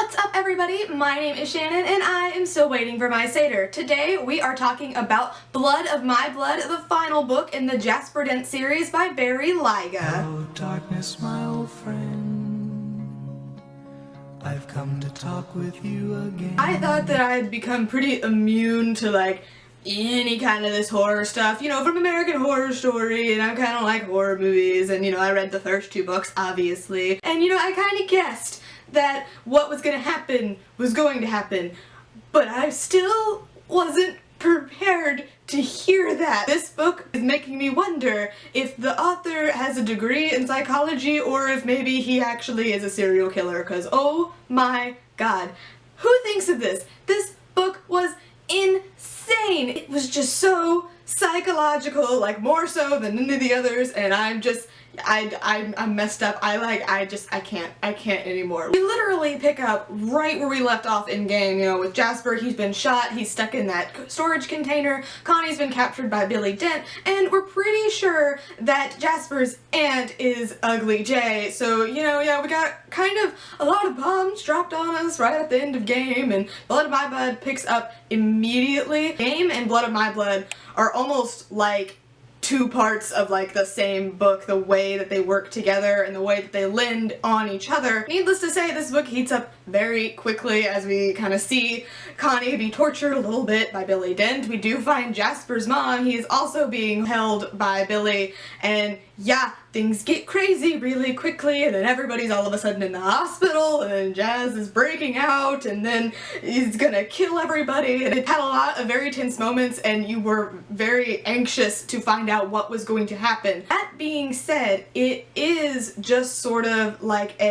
What's up everybody? My name is Shannon and I am still waiting for my Seder. Today we are talking about Blood of My Blood, the final book in the Jasper Dent series by Barry Lyga. Oh darkness, my old friend, I've come to talk with you again. I thought that I'd become pretty immune to any kind of this horror stuff, you know, from American Horror Story, and I kind of like horror movies, and I read the first two books obviously, and I kind of guessed that what was going to happen was going to happen, but I still wasn't prepared to hear that. This book is making me wonder if the author has a degree in psychology or if maybe he actually is a serial killer, because oh my god, who thinks of this? This book was insane. It was just so psychological, like more so than any of the others, and I'm messed up. I can't anymore. We literally pick up right where we left off in game, with Jasper. He's been shot, he's stuck in that storage container, Connie's been captured by Billy Dent, and we're pretty sure that Jasper's aunt is Ugly J. So, yeah, we got kind of a lot of bombs dropped on us right at the end of game, and Blood of My Blood picks up immediately. Game and Blood of My Blood are almost like two parts of the same book, the way that they work together and the way that they lend on each other. Needless to say, this book heats up very quickly as we kind of see Connie be tortured a little bit by Billy Dent. We do find Jasper's mom. He is also being held by Billy, and yeah, things get crazy really quickly, and then everybody's all of a sudden in the hospital, and then Jazz is breaking out, and then he's gonna kill everybody, and it had a lot of very tense moments, and you were very anxious to find out what was going to happen. That being said, it is just sort of like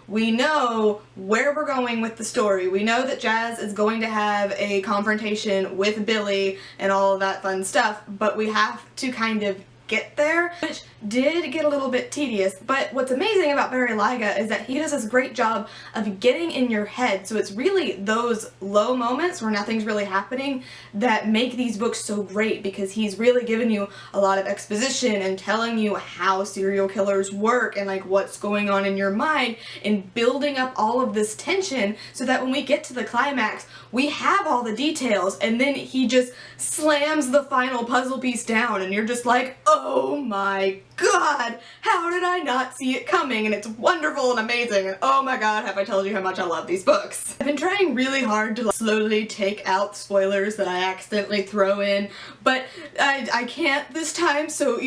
we know where we're going with the story. We know that Jazz is going to have a confrontation with Billy and all of that fun stuff, but we have to kind of get there, which did get a little bit tedious. But what's amazing about Barry Lyga is that he does this great job of getting in your head, so it's really those low moments where nothing's really happening that make these books so great, because he's really giving you a lot of exposition and telling you how serial killers work and what's going on in your mind, and building up all of this tension so that when we get to the climax we have all the details, and then he just slams the final puzzle piece down and you're just like, oh my god, how did I not see it coming? And it's wonderful and amazing, and oh my god, have I told you how much I love these books. I've been trying really hard to slowly take out spoilers that I accidentally throw in, but I can't this time, so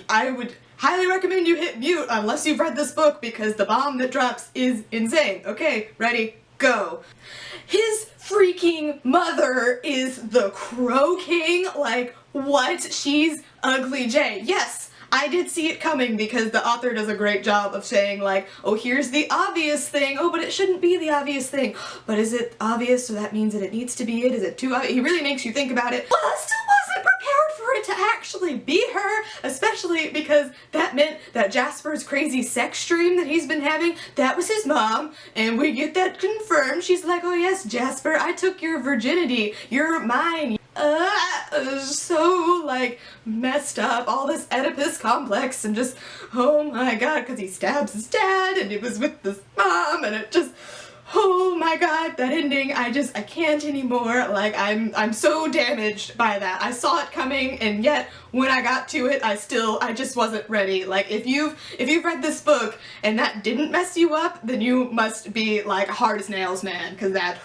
I would highly recommend you hit mute unless you've read this book, because the bomb that drops is insane. Okay, ready, go. His freaking mother is the Crow King. What? She's Ugly J. Yes, I did see it coming, because the author does a great job of saying oh, here's the obvious thing. Oh, but it shouldn't be the obvious thing. But is it obvious, so that means that it needs to be it? Is it too obvious? He really makes you think about it. But I still wasn't prepared for it to actually be her, especially because that meant that Jasper's crazy sex dream that he's been having, that was his mom, and we get that confirmed. She's like, oh yes, Jasper, I took your virginity. You're mine. So messed up, all this Oedipus complex, and just oh my god, because he stabs his dad and it was with this mom, and it just, oh my god, that ending, I can't anymore. I'm so damaged by that. I saw it coming, and yet when I got to it, I just wasn't ready. If you've read this book and that didn't mess you up, then you must be hard as nails, man, because that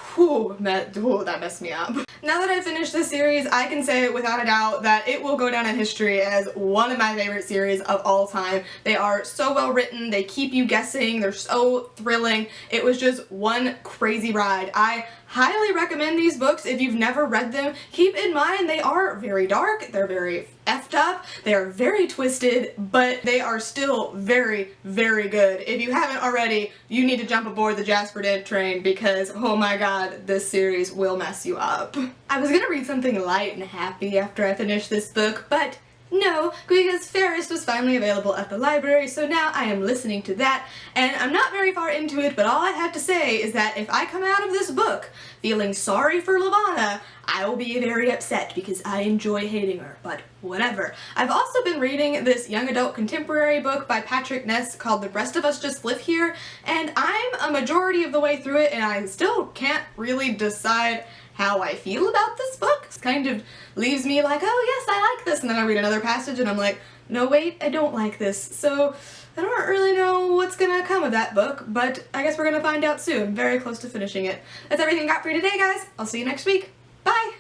messed me up. Now that I've finished this series, I can say without a doubt that it will go down in history as one of my favorite series of all time. They are so well written, they keep you guessing, they're so thrilling. It was just one crazy ride. I highly recommend these books if you've never read them. Keep in mind they are very dark, they're very effed up, they are very twisted, but they are still very, very good. If you haven't already, you need to jump aboard the Jasper Dent train, because oh my god, this series will mess you up. I was gonna read something light and happy after I finish this book, but No, because Ferris was finally available at the library, so now I am listening to that, and I'm not very far into it, but all I have to say is that if I come out of this book feeling sorry for Levana, I will be very upset because I enjoy hating her, but whatever. I've also been reading this young adult contemporary book by Patrick Ness called The Rest of Us Just Live Here, and I'm a majority of the way through it, and I still can't really decide how I feel about this book. It kind of leaves me like, oh yes, I like this, and then I read another passage and I'm like, no wait, I don't like this. So I don't really know what's gonna come of that book, but I guess we're gonna find out soon. Very close to finishing it. That's everything I got for you today, guys. I'll see you next week. Bye!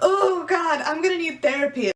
Oh god, I'm gonna need therapy.